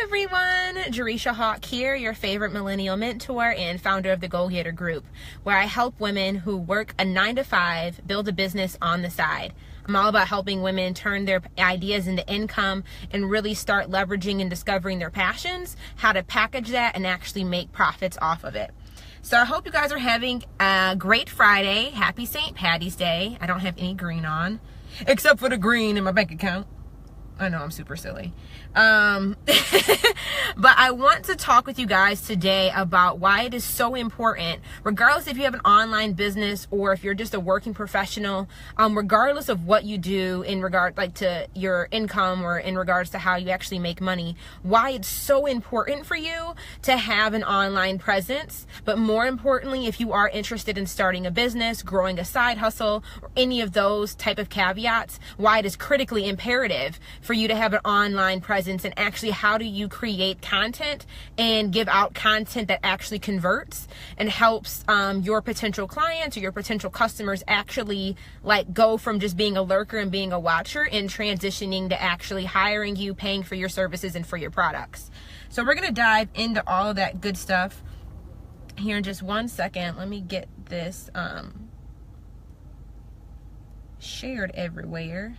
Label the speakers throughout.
Speaker 1: everyone, Jerisha Hawk here, your favorite millennial mentor and founder of the Goal Getter Group, where I help women who work a 9-to-5 build a business on the side. I'm all about helping women turn their ideas into income and really start leveraging and discovering their passions, how to package that and actually make profits off of it. So I hope you guys are having a great Friday. Happy St. Patty's Day. I don't have any green on, except for the green in my bank account. I know I'm super silly. But I want to talk with you guys today about why it is so important, regardless if you have an online business or if you're just a working professional, regardless of what you do in regard to your income or in regards to how you actually make money, why it's so important for you to have an online presence. But more importantly, if you are interested in starting a business, growing a side hustle, or any of those type of caveats, why it is critically imperative for you to have an online presence, and actually how do you create content and give out content that actually converts and helps your potential clients or your potential customers actually go from just being a lurker and being a watcher and transitioning to actually hiring you, paying for your services and for your products. So we're going to dive into all of that good stuff here in just 1 second. Let me get this shared everywhere.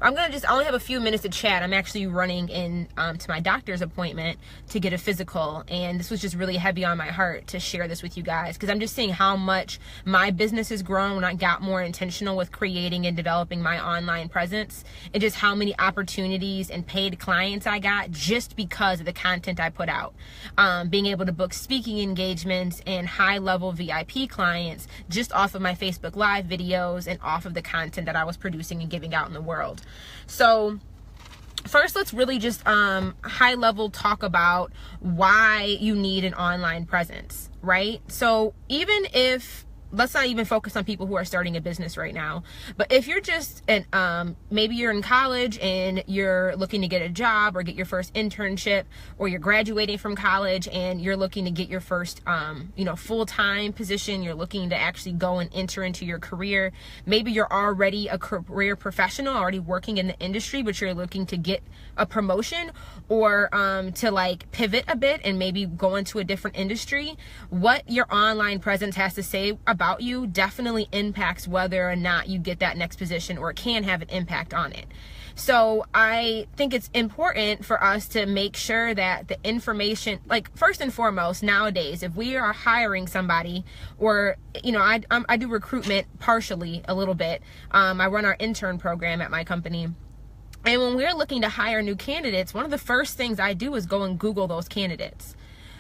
Speaker 1: I only have a few minutes to chat. I'm actually running in to my doctor's appointment to get a physical, and this was just really heavy on my heart to share this with you guys because I'm just seeing how much my business has grown when I got more intentional with creating and developing my online presence, and just how many opportunities and paid clients I got just because of the content I put out. Being able to book speaking engagements and high-level VIP clients just off of my Facebook Live videos and off of the content that I was producing and giving out in the world. So first, let's really just high level talk about why you need an online presence, right? So even if, let's not even focus on people who are starting a business right now, but if you're just maybe you're in college and you're looking to get a job or get your first internship, or you're graduating from college and you're looking to get your first full-time position, you're looking to actually go and enter into your career. Maybe you're already a career professional, already working in the industry, but you're looking to get a promotion or to pivot a bit and maybe go into a different industry. What your online presence has to say about you definitely impacts whether or not you get that next position, or it can have an impact on it. So I think it's important for us to make sure that the information, first and foremost, nowadays, if we are hiring somebody, or I do recruitment partially a little bit. I run our intern program at my company. And when we're looking to hire new candidates, one of the first things I do is go and Google those candidates.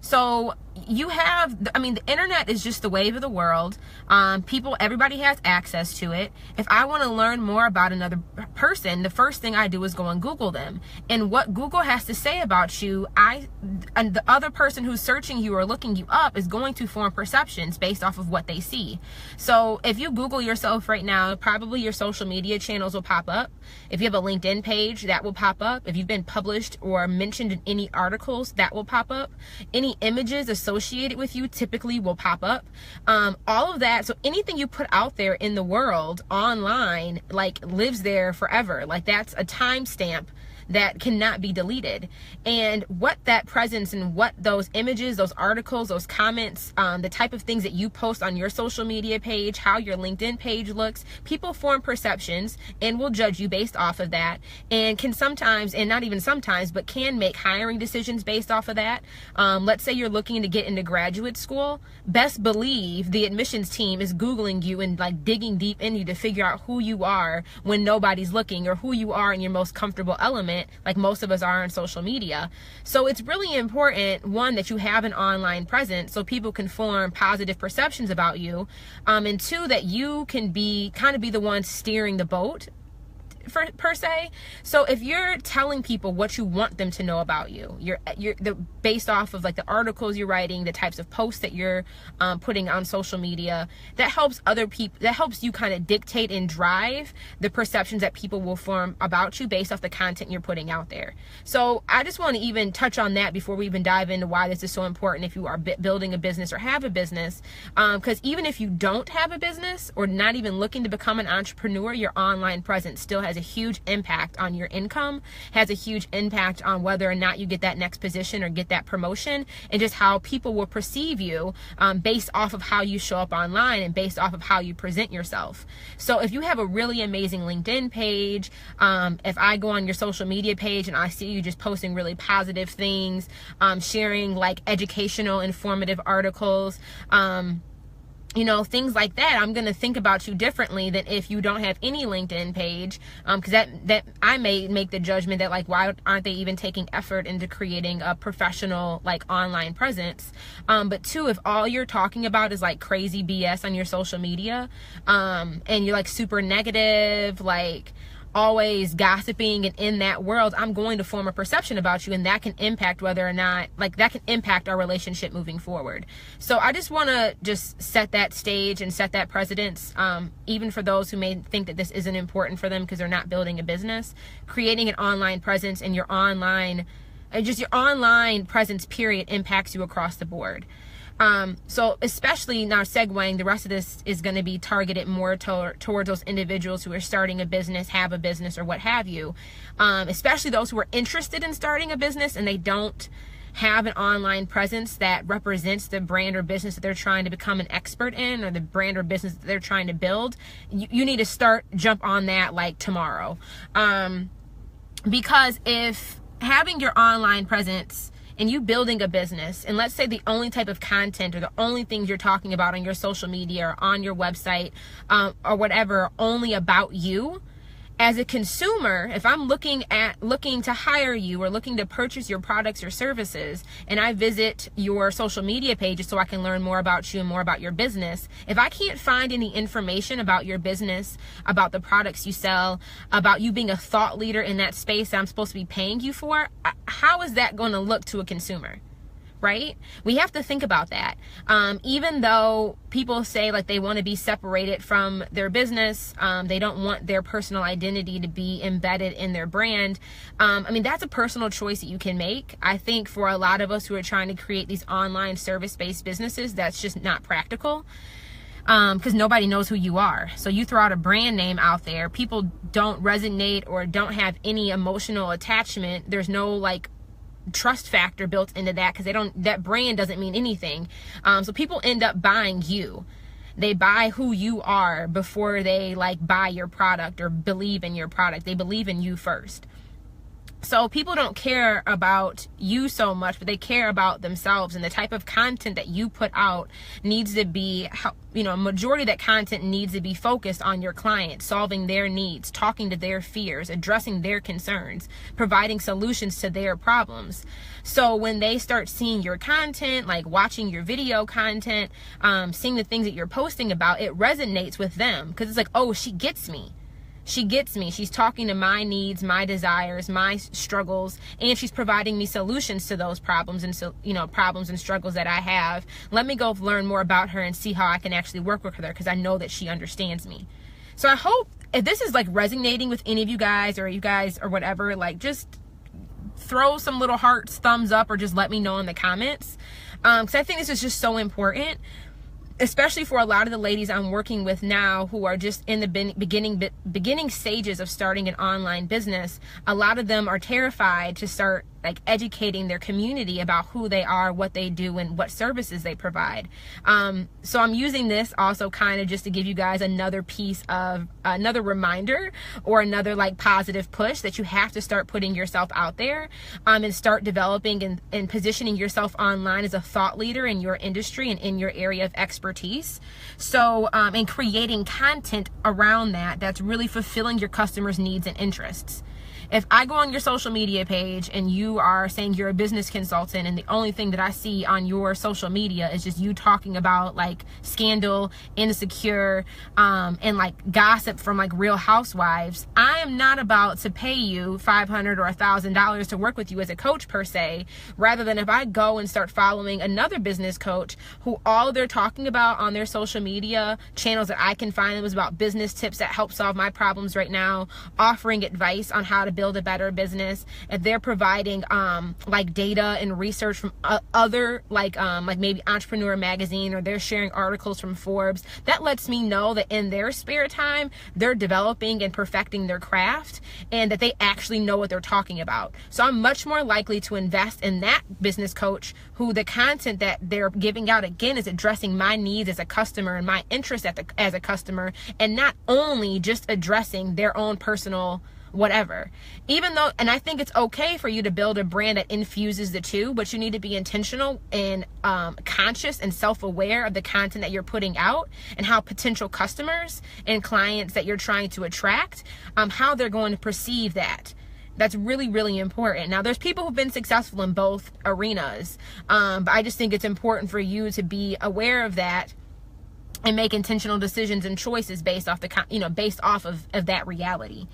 Speaker 1: So you have, the internet is just the wave of the world. Everybody has access to it. If I want to learn more about another person, the first thing I do is go and Google them. And what Google has to say about you, and the other person who's searching you or looking you up is going to form perceptions based off of what they see. So if you Google yourself right now, probably your social media channels will pop up. If you have a LinkedIn page, that will pop up. If you've been published or mentioned in any articles, that will pop up. Any images associated with you typically will pop up. All of that. So anything you put out there in the world online, lives there forever. That's a timestamp that cannot be deleted. And what that presence and what those images, those articles, those comments, the type of things that you post on your social media page, how your LinkedIn page looks, people form perceptions and will judge you based off of that, and can sometimes, and not even sometimes, but can make hiring decisions based off of that. Let's say you're looking to get into graduate school. Best believe the admissions team is Googling you and digging deep into you to figure out who you are when nobody's looking, or who you are in your most comfortable element, like most of us are on social media. So it's really important, one, that you have an online presence so people can form positive perceptions about you, and two, that you can be the one steering the boat per se. So if you're telling people what you want them to know about you, based off of the articles you're writing, the types of posts that you're putting on social media, that helps other people, that helps you kind of dictate and drive the perceptions that people will form about you based off the content you're putting out there. So I just want to even touch on that before we even dive into why this is so important if you are building a business or have a business, because even if you don't have a business or not even looking to become an entrepreneur, your online presence still has has a huge impact on your income, has a huge impact on whether or not you get that next position or get that promotion, and just how people will perceive you based off of how you show up online and based off of how you present yourself. So if you have a really amazing LinkedIn page, if I go on your social media page and I see you just posting really positive things, sharing like educational, informative articles, you know, things like that, I'm going to think about you differently than if you don't have any LinkedIn page, because that I may make the judgment that like, why aren't they even taking effort into creating a professional like online presence? But two, if all you're talking about is like crazy BS on your social media, and you're like super negative, like always gossiping and in that world, I'm going to form a perception about you, and that can impact whether or not, like, that can impact our relationship moving forward. So I just want to just set that stage and set that precedence, even for those who may think that this isn't important for them because they're not building a business. Creating an online presence and your online presence period impacts you across the board. So especially now, segueing, the rest of this is going to be targeted more towards those individuals who are starting a business, have a business, or what have you, especially those who are interested in starting a business and they don't have an online presence that represents the brand or business that they're trying to become an expert in, or the brand or business that they're trying to build. You need to jump on that like tomorrow, because if having your online presence and you building a business, and let's say the only type of content or the only things you're talking about on your social media or on your website, or whatever, are only about you, as a consumer, if I'm looking to hire you or looking to purchase your products or services, and I visit your social media pages so I can learn more about you and more about your business, if I can't find any information about your business, about the products you sell, about you being a thought leader in that space that I'm supposed to be paying you for, how is that going to look to a consumer? Right? We have to think about that. Even though people say like they want to be separated from their business, they don't want their personal identity to be embedded in their brand. I mean, that's a personal choice that you can make. I think for a lot of us who are trying to create these online service-based businesses, that's just not practical. Because nobody knows who you are. So you throw out a brand name out there, people don't resonate or don't have any emotional attachment. There's no like trust factor built into that, because that brand doesn't mean anything. So people end up buying you. They buy who you are before they like buy your product or believe in your product. They believe in you first. So people don't care about you so much, but they care about themselves, and the type of content that you put out needs to be, majority of that content needs to be focused on your client, solving their needs, talking to their fears, addressing their concerns, providing solutions to their problems. So when they start seeing your content, like watching your video content, seeing the things that you're posting about, it resonates with them, because it's like, oh, she gets me. She gets me. She's talking to my needs, my desires, my struggles, and she's providing me solutions to those problems and problems and struggles that I have. Let me go learn more about her and see how I can actually work with her, because I know that she understands me. So I hope if this is like resonating with any of you guys or whatever, like just throw some little hearts, thumbs up, or just let me know in the comments. Because I think this is just so important, especially for a lot of the ladies I'm working with now who are just in the beginning stages of starting an online business. A lot of them are terrified to start like educating their community about who they are, what they do, and what services they provide. So I'm using this also kind of just to give you guys another piece of another reminder, or another like positive push that you have to start putting yourself out there, and start developing and positioning yourself online as a thought leader in your industry and in your area of expertise. So and creating content around that's really fulfilling your customers' needs and interests. If I go on your social media page and you are saying you're a business consultant, and the only thing that I see on your social media is just you talking about like scandal, insecure, and like gossip from like Real Housewives, I am not about to pay you $500 or $1,000 to work with you as a coach per se. Rather than if I go and start following another business coach who all they're talking about on their social media channels that I can find them is about business tips that help solve my problems right now, offering advice on how to build a better business, and they're providing like data and research from other like maybe Entrepreneur Magazine, or they're sharing articles from Forbes, that lets me know that in their spare time they're developing and perfecting their craft, and that they actually know what they're talking about. So I'm much more likely to invest in that business coach who the content that they're giving out, again, is addressing my needs as a customer and my interest as a customer, and not only just addressing their own personal whatever. Even though, and I think it's okay for you to build a brand that infuses the two, but you need to be intentional and conscious and self-aware of the content that you're putting out, and how potential customers and clients that you're trying to attract, how they're going to perceive that. That's really, really important. Now, there's people who've been successful in both arenas, but I just think it's important for you to be aware of that and make intentional decisions and choices based off of that reality.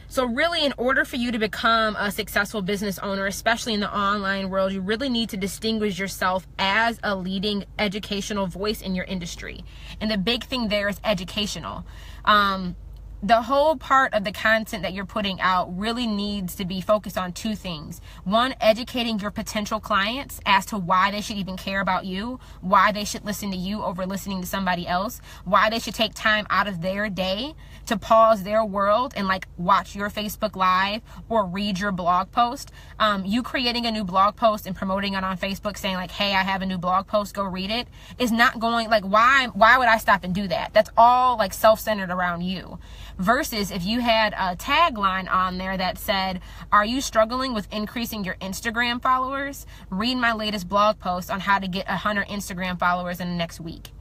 Speaker 1: So really, in order for you to become a successful business owner, especially in the online world, you really need to distinguish yourself as a leading educational voice in your industry. And the big thing there is educational. The whole part of the content that you're putting out really needs to be focused on two things. One, educating your potential clients as to why they should even care about you, why they should listen to you over listening to somebody else, why they should take time out of their day to pause their world and like watch your Facebook Live or read your blog post. You creating a new blog post and promoting it on Facebook, saying like, hey, I have a new blog post, go read it, is not going, like, why would I stop and do that? That's all like self-centered around you. Versus if you had a tagline on there that said, are you struggling with increasing your Instagram followers? Read my latest blog post on how to get 100 Instagram followers in the next week.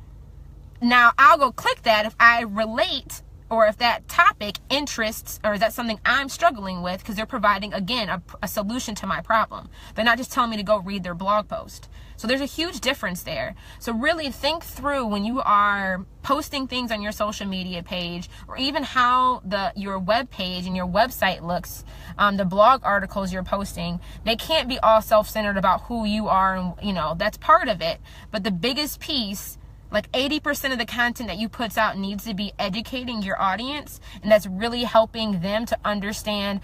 Speaker 1: Now, I'll go click that if I relate, or if that topic interests, or is that something I'm struggling with, because they're providing, again, a solution to my problem. They're not just telling me to go read their blog post. So there's a huge difference there. So really think through when you are posting things on your social media page, or even how your web page and your website looks, the blog articles you're posting, they can't be all self-centered about who you are, and that's part of it. But the biggest piece, like 80% of the content that you put out, needs to be educating your audience, and that's really helping them to understand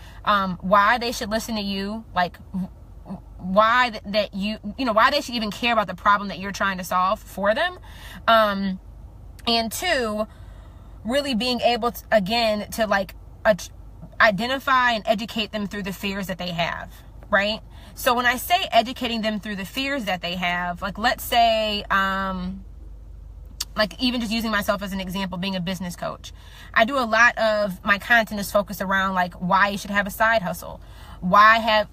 Speaker 1: why they should listen to you, like why why they should even care about the problem that you're trying to solve for them. And two, really being able to, again, to like identify and educate them through the fears that they have, right? So when I say educating them through the fears that they have, like let's say, like even just using myself as an example, being a business coach, I do a lot of my content is focused around like why you should have a side hustle, why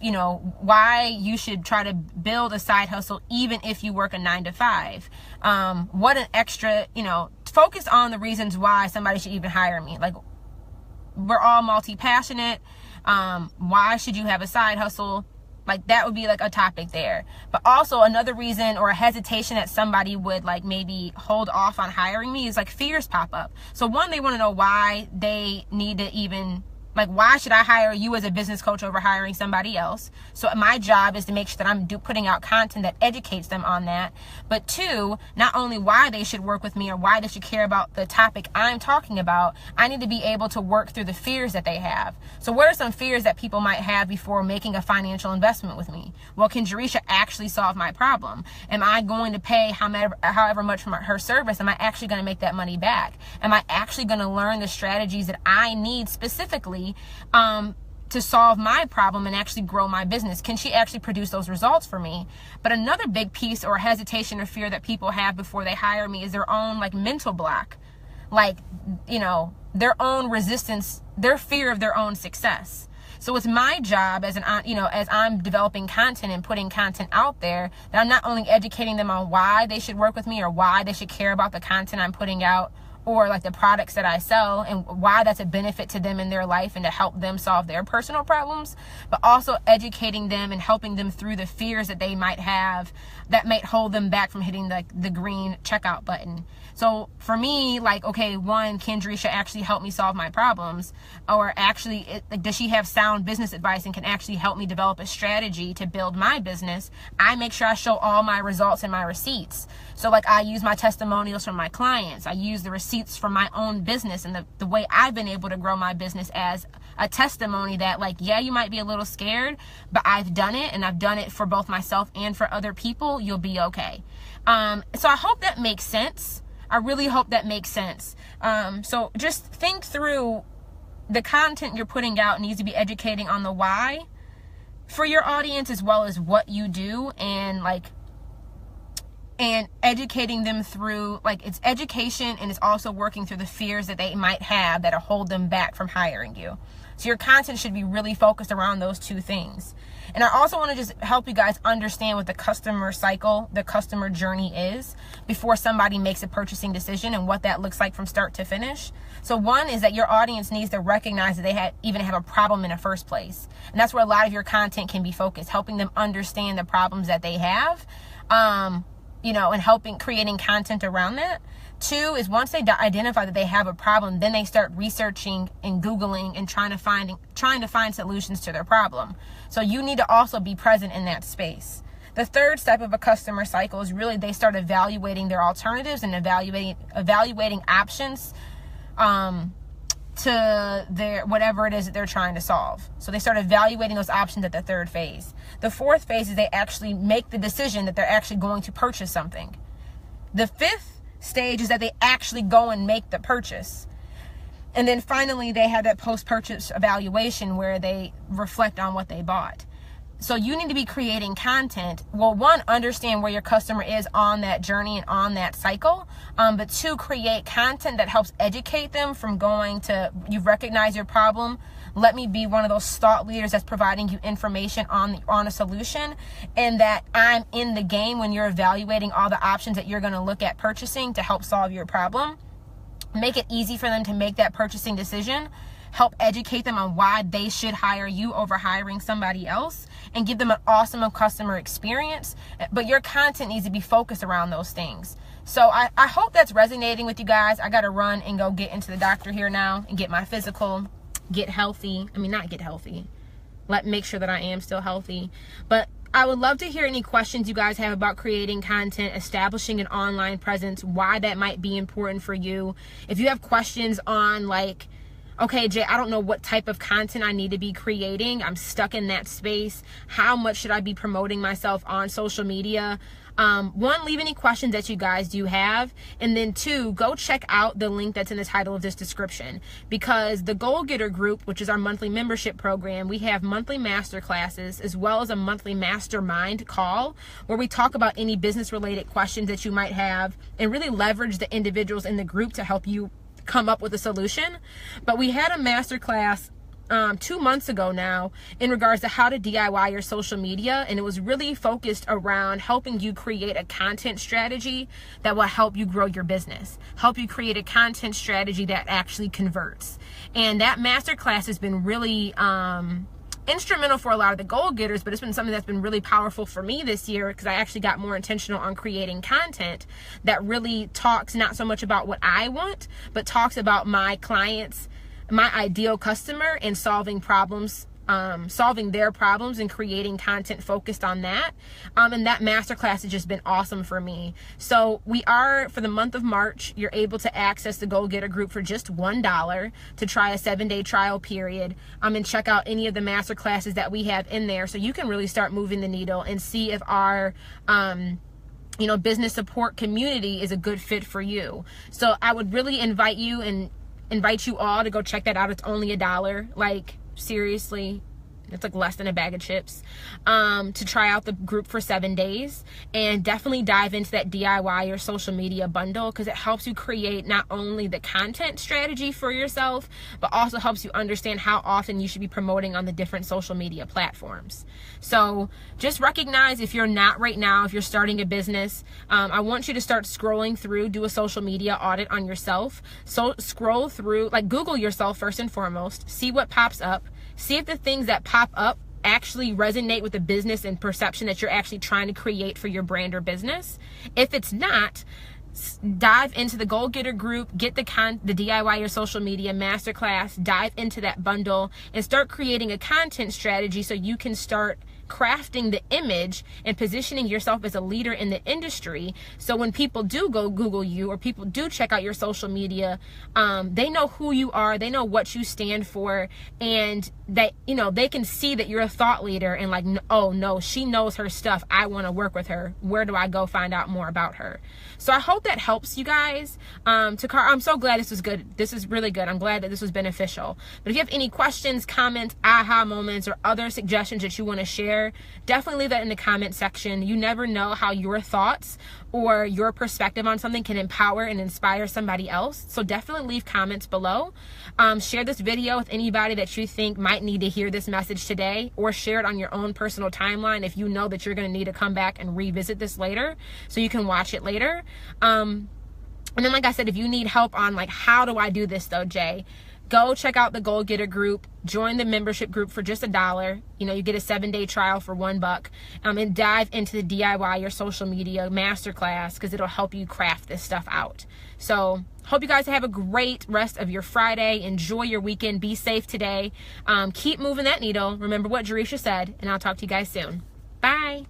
Speaker 1: you should try to build a side hustle even if you work a 9-to-5. What an extra, focus on the reasons why somebody should even hire me. Like, we're all multi-passionate. Why should you have a side hustle? Like, that would be like a topic there. But also another reason or a hesitation that somebody would like maybe hold off on hiring me is like fears pop up. So one, they want to know why they need to even, like, why should I hire you as a business coach over hiring somebody else? So my job is to make sure that I'm putting out content that educates them on that. But two, not only why they should work with me or why they should care about the topic I'm talking about, I need to be able to work through the fears that they have. So what are some fears that people might have before making a financial investment with me? Well, can Jerisha actually solve my problem? Am I going to pay however much for her service? Am I actually going to make that money back? Am I actually going to learn the strategies that I need specifically to solve my problem and actually grow my business? Can she actually produce those results for me? But another big piece or hesitation or fear that people have before they hire me is their own like mental block, like, their own resistance, their fear of their own success. So it's my job as I'm developing content and putting content out there, that I'm not only educating them on why they should work with me or why they should care about the content I'm putting out, or like the products that I sell, and why that's a benefit to them in their life and to help them solve their personal problems, but also educating them and helping them through the fears that they might have that might hold them back from hitting the green checkout button. So for me, like, okay, one, can Jerisha actually help me solve my problems? Or actually, does she have sound business advice and can actually help me develop a strategy to build my business? I make sure I show all my results and my receipts. So like, I use my testimonials from my clients. I use the receipts receipts from my own business and the way I've been able to grow my business as a testimony that, like, yeah, you might be a little scared, but I've done it, and I've done it for both myself and for other people. You'll be okay. So I hope that makes sense. I really hope that makes sense. So just think through the content you're putting out needs to be educating on the why for your audience, as well as what you do, and educating them through, like, it's education, and it's also working through the fears that they might have that hold them back from hiring you. So your content should be really focused around those two things. And I also want to just help you guys understand what the customer cycle, the customer journey is before somebody makes a purchasing decision, and what that looks like from start to finish. So one is that your audience needs to recognize that they even have a problem in the first place. And that's where a lot of your content can be focused, helping them understand the problems that they have, and creating content around that. Two is, once they identify that they have a problem, then they start researching and Googling and trying to find solutions to their problem. So you need to also be present in that space. The third step of a customer cycle is really they start evaluating their alternatives and evaluating options to their whatever it is that they're trying to solve. So they start evaluating those options at the third phase. The fourth phase is they actually make the decision that they're actually going to purchase something. The fifth stage is that they actually go and make the purchase. And then finally, they have that post-purchase evaluation where they reflect on what they bought. So you need to be creating content. Well, one, understand where your customer is on that journey and on that cycle. But two, create content that helps educate them from going to, you've recognized your problem. Let me be one of those thought leaders that's providing you information on a solution, and that I'm in the game when you're evaluating all the options that you're going to look at purchasing to help solve your problem. Make it easy for them to make that purchasing decision. Help educate them on why they should hire you over hiring somebody else, and give them an awesome customer experience. But your content needs to be focused around those things. So I hope that's resonating with you guys. I got to run and go get into the doctor here now and get my physical, get healthy. I mean, not get healthy. Make sure that I am still healthy. But I would love to hear any questions you guys have about creating content, establishing an online presence, why that might be important for you. If you have questions on, like, okay, Jay, I don't know what type of content I need to be creating. I'm stuck in that space. How much should I be promoting myself on social media? One, leave any questions that you guys do have. And then two, go check out the link that's in the title of this description, because the Goal Getter group, which is our monthly membership program, we have monthly master classes as well as a monthly mastermind call where we talk about any business related questions that you might have and really leverage the individuals in the group to help you come up with a solution. But we had a master class 2 months ago now in regards to how to DIY your social media, and it was really focused around helping you create a content strategy that will help you grow your business, help you create a content strategy that actually converts. And that master class has been really instrumental for a lot of the goal getters, but it's been something that's been really powerful for me this year, because I actually got more intentional on creating content that really talks not so much about what I want, but talks about my clients, my ideal customer, and solving problems, solving their problems and creating content focused on that. And that masterclass has just been awesome for me. So we are, for the month of March, you're able to access the Goal Getter group for just $1 to try a 7-day trial period, and check out any of the masterclasses that we have in there, so you can really start moving the needle and see if our business support community is a good fit for you. So I would really invite you all to go check that out. It's only $1. Like, seriously, it's like less than a bag of chips, to try out the group for 7 days, and definitely dive into that DIY your social media bundle, because it helps you create not only the content strategy for yourself, but also helps you understand how often you should be promoting on the different social media platforms. So just recognize, if you're not right now, if you're starting a business, I want you to start scrolling through, do a social media audit on yourself. So scroll through, like, Google yourself first and foremost, see what pops up. See if the things that pop up actually resonate with the business and perception that you're actually trying to create for your brand or business. If it's not, dive into the Goal Getter group, get the DIY your social media masterclass, dive into that bundle, and start creating a content strategy so you can start crafting the image and positioning yourself as a leader in the industry. So when people do go Google you, or people do check out your social media, they know who you are, they know what you stand for, and that, you know, they can see that you're a thought leader and like, oh no, she knows her stuff. I want to work with her. Where do I go find out more about her? So I hope that helps you guys. I'm so glad this was good. This is really good. I'm glad that this was beneficial. But if you have any questions, comments, aha moments, or other suggestions that you want to share, definitely leave that in the comment section. You never know how your thoughts or your perspective on something can empower and inspire somebody else. So definitely leave comments below. Share this video with anybody that you think might need to hear this message today, or share it on your own personal timeline if you know that you're going to need to come back and revisit this later so you can watch it later. And then, like I said, if you need help on like, how do I do this though, Jay? Go check out the Goal Getter group. Join the membership group for just $1. You know, you get a 7-day trial for $1. And dive into the DIY your social media masterclass, because it'll help you craft this stuff out. So hope you guys have a great rest of your Friday. Enjoy your weekend. Be safe today. Keep moving that needle. Remember what Jerisha said, and I'll talk to you guys soon. Bye.